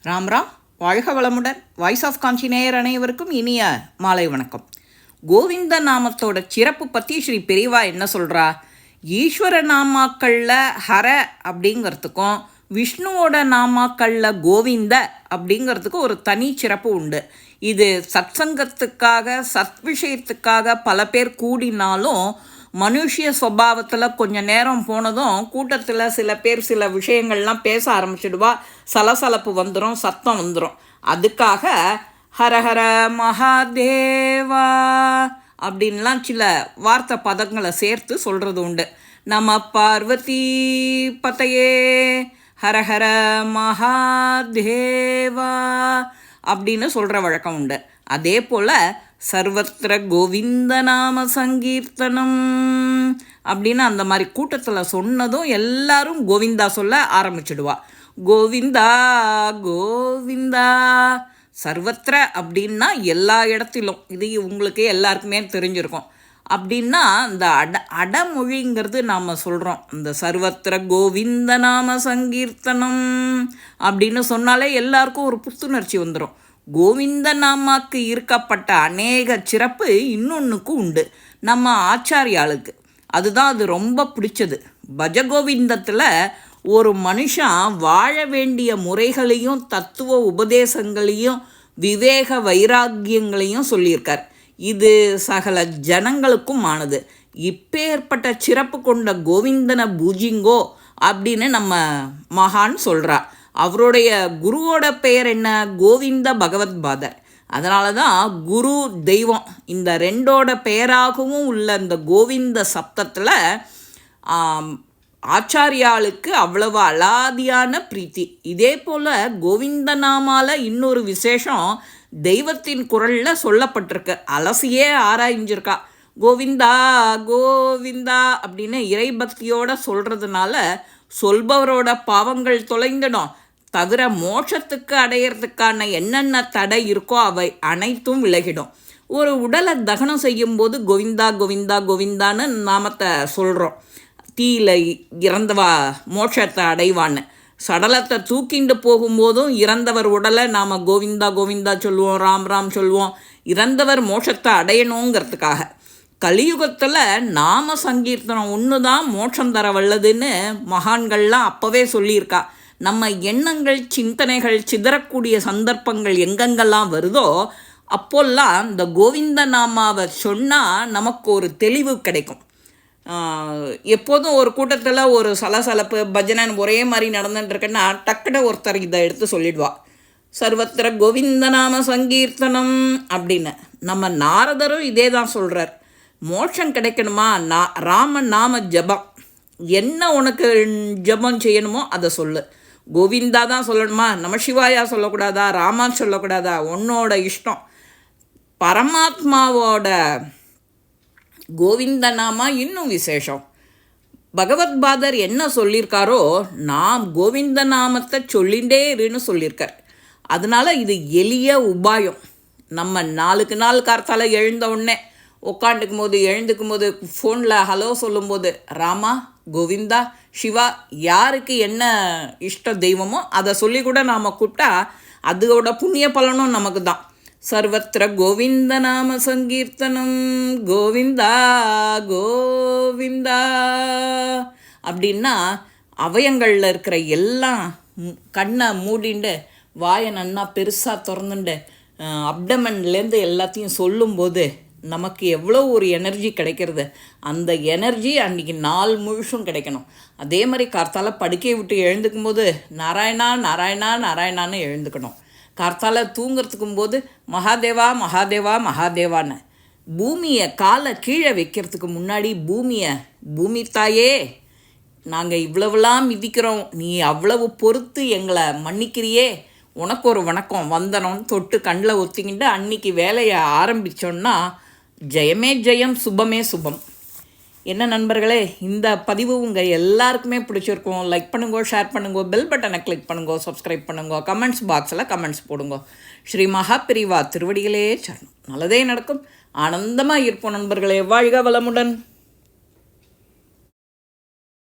ராம் ராம், வாழ்க வளமுடன். Voice of காஞ்சி நேயர் அனைவருக்கும் இனிய மாலை வணக்கம். கோவிந்த நாமத்தோட சிறப்பு பற்றி ஸ்ரீ பெரியவா என்ன சொல்கிறா? ஈஸ்வர நாமாக்களில் ஹர அப்படிங்கிறதுக்கும் விஷ்ணுவோட நாமாக்களில் கோவிந்த அப்படிங்கிறதுக்கும் ஒரு தனி சிறப்பு உண்டு. இது சத்சங்கத்துக்காக சத் விஷயத்துக்காக பல பேர் கூடினாலும் மனுஷிய சுபாவத்தில் கொஞ்சம் நேரம் போனதும் கூட்டத்தில் சில பேர் சில விஷயங்கள்லாம் பேச ஆரம்பிச்சிடுவா. சலசலப்பு வந்துடும், சத்தம் வந்துடும். அதுக்காக ஹரஹர மகாதேவா அப்படின்லாம் சில வார்த்தை பதங்களை சேர்த்து சொல்கிறது உண்டு. நம பார்வதி பதையே ஹரஹர மகாதேவா அப்படின்னு சொல்கிற வழக்கம் உண்டு. அதே போல் சர்வத்திர கோவிந்த நாம சங்கீர்த்தனம் அப்படின்னு அந்த மாதிரி கூட்டத்தில் சொன்னதும் எல்லாரும் கோவிந்தா சொல்ல ஆரம்பிச்சிடுவா. கோவிந்தா கோவிந்தா. சர்வத்திர அப்படின்னா எல்லா இடத்திலும், இது உங்களுக்கு எல்லாருக்குமே தெரிஞ்சிருக்கும். அப்படின்னா இந்த அடமொழிங்கிறது நாம் சொல்கிறோம். இந்த சர்வத்திர கோவிந்த நாம சங்கீர்த்தனம் அப்படின்னு சொன்னாலே எல்லாருக்கும் ஒரு புத்துணர்ச்சி வந்துடும். கோவிந்த நாமாக்கு இருக்கப்பட்ட அநேக சிறப்பு இன்னொன்றுக்கும் உண்டு, நம்ம ஆச்சாரியாளுக்கு. அதுதான் அது ரொம்ப பிடிச்சது. பஜகோவிந்தத்தில் ஒரு மனுஷன் வாழ வேண்டிய முறைகளையும் தத்துவ உபதேசங்களையும் விவேக வைராக்கியங்களையும் சொல்லியிருக்கார். இது சகல ஜனங்களுக்கும் ஆனது. இப்பேற்பட்ட சிறப்பு கொண்ட கோவிந்தனை பூஜிங்கோ அப்படின்னு நம்ம மகான் சொல்கிறா. அவருடைய குருவோட பெயர் என்ன? கோவிந்த பகவத் பாதர். அதனால தான் குரு தெய்வம் இந்த ரெண்டோட பெயராகவும் உள்ள இந்த கோவிந்த சப்தத்தில் ஆச்சாரியாளுக்கு அவ்வளவு அலாதியான பிரீத்தி. இதே போல் கோவிந்த நாமால இன்னொரு விசேஷம் தெய்வத்தின் குரலில் சொல்லப்பட்டிருக்கு. அலசியே ஆராய்ஞ்சிருக்கா. கோவிந்தா கோவிந்தா அப்படின்னு இறைபக்தியோடு சொல்கிறதுனால சொல்பவரோட பாவங்கள் தொலைந்துடும், தவிர மோட்சத்துக்கு அடையிறதுக்கான என்னென்ன தடை இருக்கோ அவை அனைத்தும் விலகிடும். ஒரு உடலை தகனம் செய்யும்போது கோவிந்தா கோவிந்தா கோவிந்தான்னு நாமத்தை சொல்கிறோம். தீயில இறந்தவா மோட்சத்தை அடைவான்னு. சடலத்தை தூக்கிண்டு போகும்போதும் இறந்தவர் உடலை நாம் கோவிந்தா கோவிந்தா சொல்லுவோம், ராம் ராம் சொல்லுவோம், இறந்தவர் மோட்சத்தை அடையணுங்கிறதுக்காக. கலியுகத்தில் நாம சங்கீர்த்தனம் ஒன்று தான் மோட்சம் தர வல்லதுன்னு மகான்கள்லாம் அப்போவே சொல்லியிருக்கா. நம்ம எண்ணங்கள் சிந்தனைகள் சிதறக்கூடிய சந்தர்ப்பங்கள் எங்கெங்கெல்லாம் வருதோ அப்போல்லாம் இந்த கோவிந்த நாமாவை சொன்னால் நமக்கு ஒரு தெளிவு கிடைக்கும். எப்போதும் ஒரு கூட்டத்தில் ஒரு சலசலப்பு பஜனன் ஒரே மாதிரி நடந்துட்டுருக்குன்னா டக்குன்னு ஒருத்தர் இதை எடுத்து சொல்லிடுவா, சர்வத்திர கோவிந்த நாம சங்கீர்த்தனம் அப்படின்னு. நம்ம நாரதரும் இதே தான் சொல்கிறார். மோட்சம் கிடைக்கணுமா, ராம நாம ஜபம், என்ன உனக்கு ஜபம் செய்யணுமோ அதை சொல்லு. கோவிந்தா தான் சொல்லணுமா, நமசிவாயா சொல்லக்கூடாதா, ராமா சொல்லக்கூடாதா, உன்னோட இஷ்டம். பரமாத்மாவோட கோவிந்த நாமா இன்னும் விசேஷம். பகவத்பாதர் என்ன சொல்லியிருக்காரோ நாம் கோவிந்த நாமத்தை சொல்லிகிட்டே இருன்னு சொல்லியிருக்கார். அதனால் இது எளிய உபாயம். நம்ம நாளுக்கு நாள் கார்த்தால எழுந்த உடனே உட்காந்துக்கும் போது எழுந்துக்கும் போது ஃபோனில் ஹலோ சொல்லும்போது ராமா கோவிந்தா சிவா யாருக்கு என்ன இஷ்ட தெய்வமோ அதை சொல்லி கூட நாம் கூப்பிட்டா அதோட புண்ணிய பலனும் நமக்கு தான். சர்வத்திர கோவிந்த நாம சங்கீர்த்தனம் கோவிந்தா கோவிந்தா அப்படின்னா அவயங்களில் இருக்கிற எல்லாம் கண்ணை மூடிண்டு வாயை நன்னா பெருசாக திறந்துண்டு அப்டமன்லேருந்து எல்லாத்தையும் சொல்லும்போது நமக்கு எவ்வளோ ஒரு எனர்ஜி கிடைக்கிறது. அந்த எனர்ஜி அன்றைக்கி நாள் முழுசும் கிடைக்கணும். அதே மாதிரி கார்த்தால படுக்கையை விட்டு எழுந்துக்கும் போது நாராயணா நாராயணா நாராயணான்னு எழுந்துக்கணும். கார்த்தால தூங்கிறதுக்கும் போது மகாதேவா மகாதேவா மகாதேவான்னு. பூமியை காலை கீழே வைக்கிறதுக்கு முன்னாடி பூமி தாயே நாங்கள் இவ்வளவுலாம் மிதிக்கிறோம், நீ அவ்வளவு பொறுத்து எங்களை மன்னிக்கிறியே, உனக்கு ஒரு வணக்கம் வந்தனம் தொட்டு கண்ணில் ஒத்திக்கிட்டு அன்னைக்கு வேலையை ஆரம்பித்தோன்னா ஜெயமே ஜெயம் சுபமே சுபம். என்ன நண்பர்களே, இந்த பதிவு உங்கள் எல்லாருக்குமே பிடிச்சிருக்கும். லைக் பண்ணுங்கோ, ஷேர் பண்ணுங்கோ, பெல் பட்டனை கிளிக் பண்ணுங்கோ, சப்ஸ்கிரைப் பண்ணுங்கோ, கமெண்ட்ஸ் பாக்ஸில் கமெண்ட்ஸ் போடுங்கோ. ஸ்ரீ மகாபிரிவா திருவடிகளே சரணம். நல்லதே நடக்கும். ஆனந்தமாக இருப்போம் நண்பர்களே. வாழ்க வளமுடன்.